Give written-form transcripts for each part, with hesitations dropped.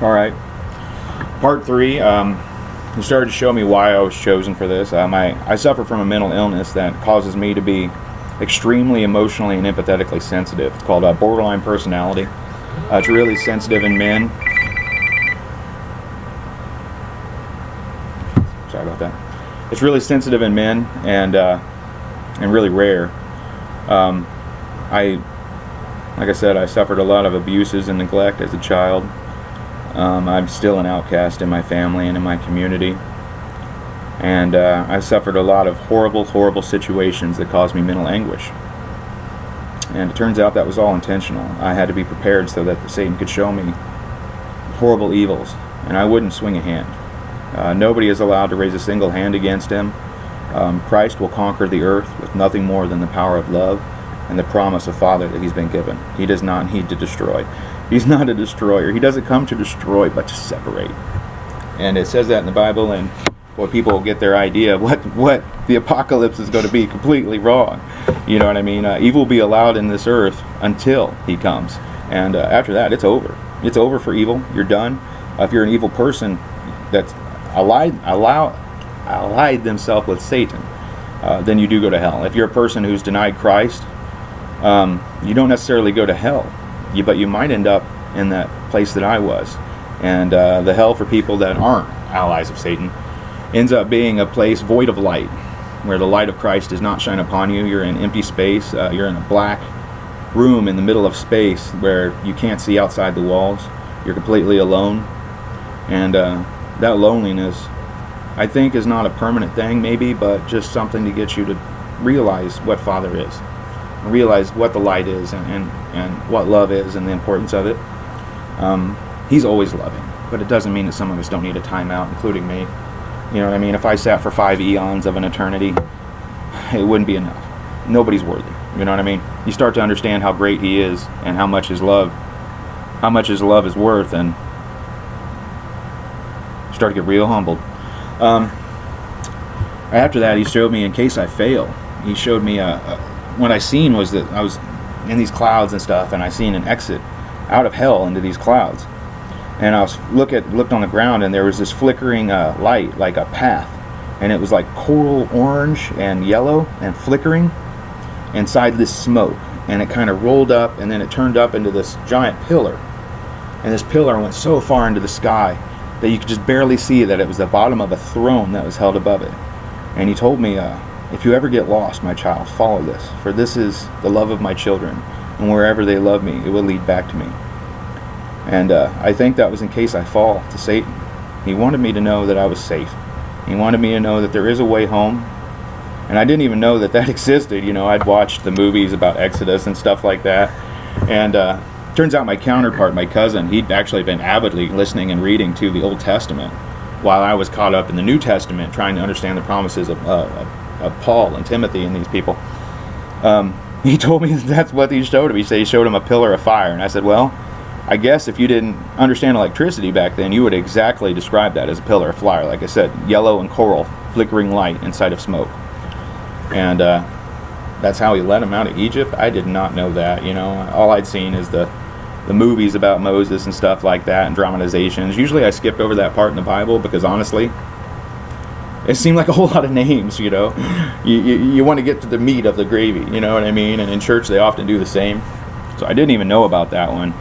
All right. Part 3. He started to show me why I was chosen for this. I suffer from a mental illness that causes me to be extremely emotionally and empathetically sensitive. It's called borderline personality. It's really sensitive in men. Sorry about that. It's really sensitive in men and really rare. Like I said, I suffered a lot of abuses and neglect as a child. I'm still an outcast in my family and in my community. And I suffered a lot of horrible situations that caused me mental anguish. And it turns out that was all intentional. I had to be prepared so that Satan could show me horrible evils, and I wouldn't swing a hand. Nobody is allowed to raise a single hand against him. Christ will conquer the earth with nothing more than the power of love and the promise of Father that he's been given. He does not need to destroy. He's not a destroyer. He doesn't come to destroy, but to separate. And it says that in the Bible, and well, people get their idea of what the apocalypse is going to be completely wrong. You know what I mean? Evil will be allowed in this earth until he comes. And after that, it's over. It's over for evil. You're done. If you're an evil person that's allied themselves with Satan, then you do go to hell. If you're a person who's denied Christ, you don't necessarily go to hell, but you might end up in that place that I was. And the hell for people that aren't allies of Satan ends up being a place void of light, where the light of Christ does not shine upon you. You're in empty space. You're in a black room in the middle of space where you can't see outside the walls. You're completely alone. And that loneliness, I think, is not a permanent thing, maybe, but just something to get you to realize what Father is, realize what the light is, and what love is, and the importance of it. He's always loving, but it doesn't mean that some of us don't need a timeout, including me. You know what I mean? If I sat for 5 eons of an eternity, it wouldn't be enough. Nobody's worthy. You know what I mean? You start to understand how great he is and how much his love is worth, and you start to get real humbled. After that, he showed me, in case I fail, he showed me what I seen was that I was in these clouds and stuff, and I seen an exit out of hell into these clouds. And I was looked on the ground, and there was this flickering light, like a path, and it was like coral orange and yellow and flickering inside this smoke. And it kind of rolled up, and then it turned up into this giant pillar. And this pillar went so far into the sky that you could just barely see that it was the bottom of a throne that was held above it. And he told me, if you ever get lost, my child, follow this, for this is the love of my children, and wherever they love me, it will lead back to me. And I think that was in case I fall to Satan. He wanted me to know that I was safe. He wanted me to know that there is a way home. And I didn't even know that existed. You know, I'd watched the movies about Exodus and stuff like that. And turns out my counterpart, my cousin, he'd actually been avidly listening and reading to the Old Testament while I was caught up in the New Testament, trying to understand the promises of Paul and Timothy and these people. He told me that's what he showed him. He said he showed him a pillar of fire. And I said, well, I guess if you didn't understand electricity back then, you would exactly describe that as a pillar of fire. Like I said, yellow and coral, flickering light inside of smoke. And that's how he led him out of Egypt. I did not know that. You know, all I'd seen is the movies about Moses and stuff like that, and dramatizations. Usually I skipped over that part in the Bible because honestly, it seemed like a whole lot of names. You know, you want to get to the meat of the gravy. You know what I mean? And in church they often do the same. So I didn't even know about that one.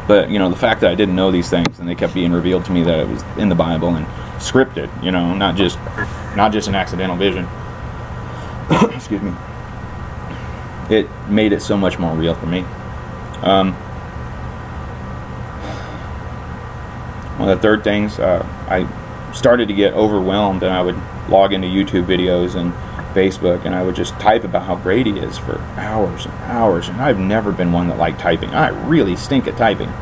But, you know, the fact that I didn't know these things, and they kept being revealed to me that it was in the Bible and scripted, you know, not just an accidental vision. Excuse me. It made it so much more real for me. One of the third things, I started to get overwhelmed, and I would log into YouTube videos and Facebook, and I would just type about how great he is for hours and hours. And I've never been one that liked typing. I really stink at typing.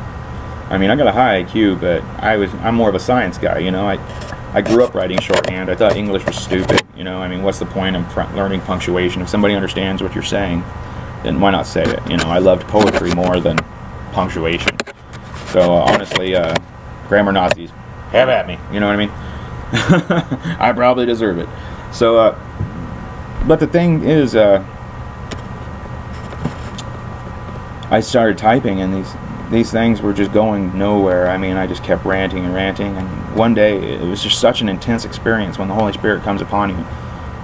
I mean, I got a high IQ, but I'm more of a science guy. You know, I grew up writing shorthand. I thought English was stupid. You know, I mean, what's the point of learning punctuation? If somebody understands what you're saying, then why not say it? You know, I loved poetry more than punctuation. So honestly, grammar Nazis, have at me. You know what I mean? I probably deserve it. So, but the thing is, I started typing, and these things were just going nowhere. I mean, I just kept ranting and ranting, and one day it was just such an intense experience when the Holy Spirit comes upon you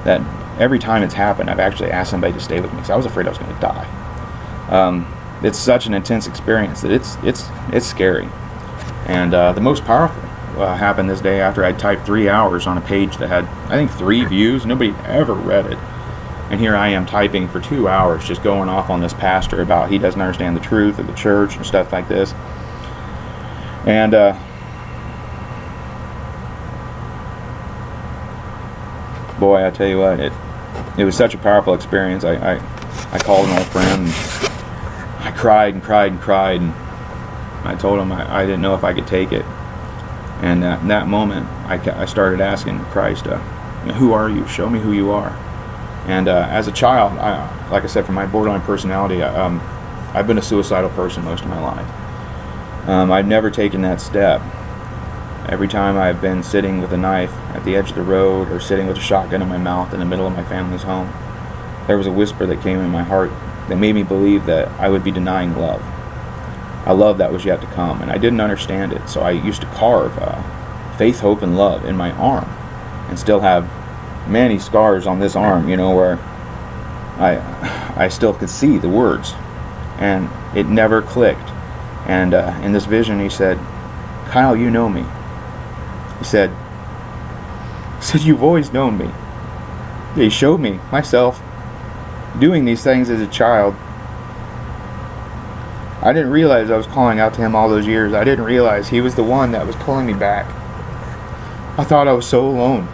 that every time it's happened, I've actually asked somebody to stay with me because I was afraid I was going to die. It's such an intense experience that it's scary. And the most powerful happened this day after I typed 3 hours on a page that had, I think, 3 views. Nobody ever read it. And here I am typing for 2 hours just going off on this pastor about he doesn't understand the truth of the church and stuff like this. And boy, I tell you what, it was such a powerful experience. I called an old friend, and I cried and cried and cried, and I told him I didn't know if I could take it. And in that moment, I started asking Christ, who are you? Show me who you are. And as a child, like I said, from my borderline personality, I've been a suicidal person most of my life. I've never taken that step. Every time I've been sitting with a knife at the edge of the road or sitting with a shotgun in my mouth in the middle of my family's home, there was a whisper that came in my heart that made me believe that I would be denying love. A love that was yet to come, and I didn't understand it. So I used to carve faith, hope, and love in my arm, and still have many scars on this arm, where I still could see the words, and it never clicked. And in this vision, he said, "Kyle, you know me." He said, "You've always known me." He showed me myself doing these things as a child. I didn't realize I was calling out to him all those years. I didn't realize he was the one that was pulling me back. I thought I was so alone.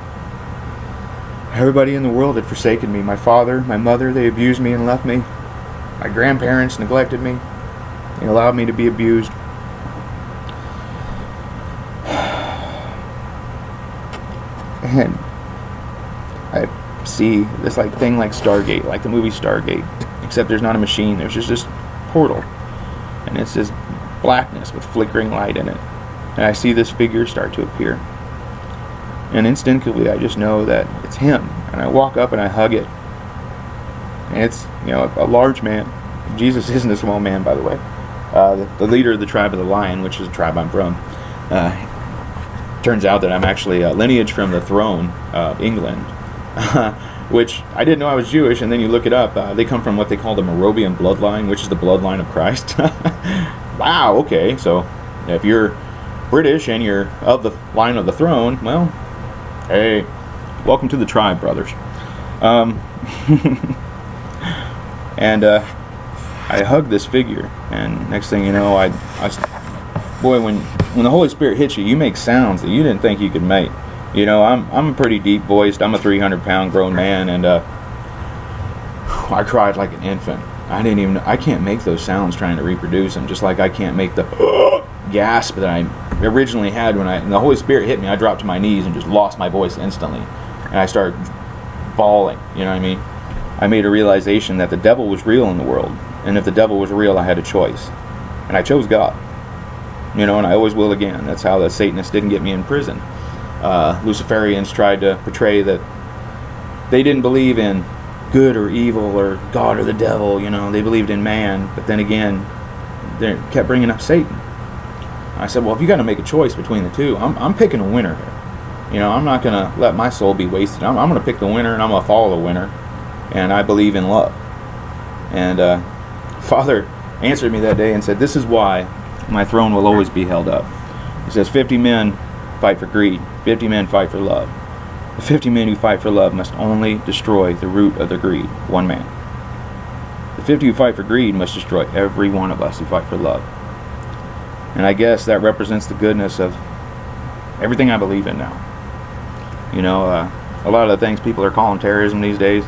Everybody in the world had forsaken me. My father, my mother, they abused me and left me. My grandparents neglected me. They allowed me to be abused. And I see this thing like Stargate, like the movie Stargate, except there's not a machine. There's just this portal, and it's this blackness with flickering light in it. And I see this figure start to appear, and instinctively I just know that it's him. And I walk up and I hug it, and it's a large man. Jesus isn't a small man, by the way. The leader of the tribe of the Lion, which is the tribe I'm from. Turns out that I'm actually a lineage from the throne of England, which I didn't know I was Jewish, and then you look it up. They come from what they call the Moravian bloodline, which is the bloodline of Christ. Wow, okay, so if you're British and you're of the line of the throne, well, hey, welcome to the tribe, brothers. And I hugged this figure, and next thing you know, boy, when the Holy Spirit hits you, you make sounds that you didn't think you could make. I'm a pretty deep voiced. I'm a 300-pound grown man, and I cried like an infant. I can't make those sounds trying to reproduce them, just like I can't make the gasp that I originally had when the Holy Spirit hit me. I dropped to my knees and just lost my voice instantly, and I started bawling. You know what I mean? I made a realization that the devil was real in the world, and if the devil was real, I had a choice, and I chose God. And I always will again. That's how the Satanists didn't get me in prison. Luciferians tried to portray that they didn't believe in good or evil or God or the devil. They believed in man. But then again, they kept bringing up Satan. I said, well, if you got to make a choice between the two, I'm picking a winner here. I'm not going to let my soul be wasted. I'm going to pick the winner, and I'm going to follow the winner. And I believe in love. And Father answered me that day and said, this is why my throne will always be held up. He says, 50 men fight for greed. 50 men fight for love. The 50 men who fight for love must only destroy the root of the greed, one man. The 50 who fight for greed must destroy every one of us who fight for love. And I guess that represents the goodness of everything I believe in now. A lot of the things people are calling terrorism these days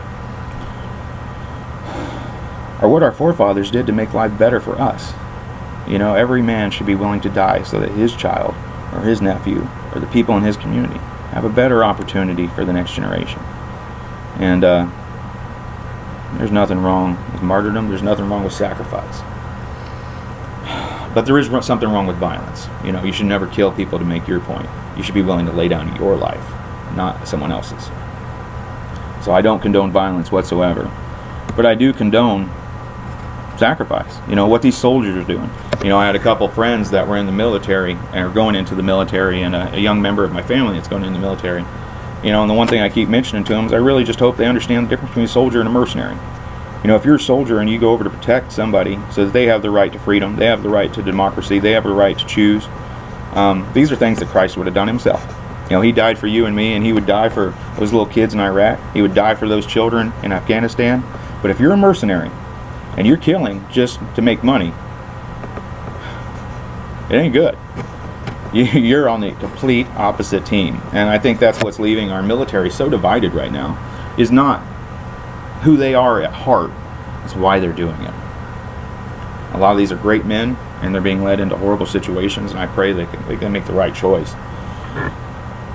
are what our forefathers did to make life better for us. Every man should be willing to die so that his child or his nephew or the people in his community have a better opportunity for the next generation. And there's nothing wrong with martyrdom. There's nothing wrong with sacrifice. But there is something wrong with violence. You should never kill people to make your point. You should be willing to lay down your life, not someone else's. So I don't condone violence whatsoever. But I do condone sacrifice. You know, what these soldiers are doing. You know, I had a couple friends that were in the military, or going into the military, and a young member of my family that's going into the military. You know, and the one thing I keep mentioning to them is I really just hope they understand the difference between a soldier and a mercenary. You know, if you're a soldier and you go over to protect somebody so that they have the right to freedom, they have the right to democracy, they have the right to choose, these are things that Christ would have done himself. You know, he died for you and me, and he would die for those little kids in Iraq. He would die for those children in Afghanistan. But if you're a mercenary and you're killing just to make money, it ain't good. You're on the complete opposite team. And I think that's what's leaving our military so divided right now, is not who they are at heart, it's why they're doing it. A lot of these are great men, and they're being led into horrible situations, and I pray they can make the right choice.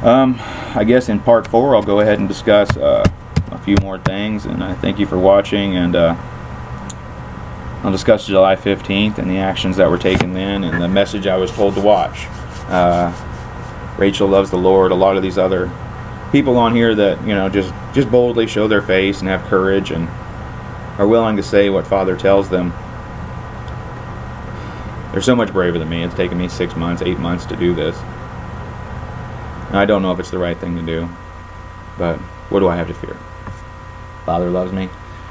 I guess in part 4 I'll go ahead and discuss a few more things, and I thank you for watching, and I'll discuss July 15th and the actions that were taken then, and the message I was told to watch. Rachel loves the Lord. A lot of these other people on here that, you know, just boldly show their face and have courage and are willing to say what Father tells them. They're so much braver than me. It's taken me 6 months, 8 months to do this. And I don't know if it's the right thing to do, but what do I have to fear? Father loves me.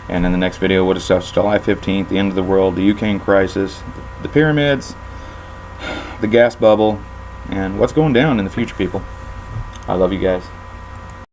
And in the next video, we'll discuss July 15th, the end of the world, the Ukraine crisis, the pyramids, the gas bubble, and what's going down in the future, people. I love you guys.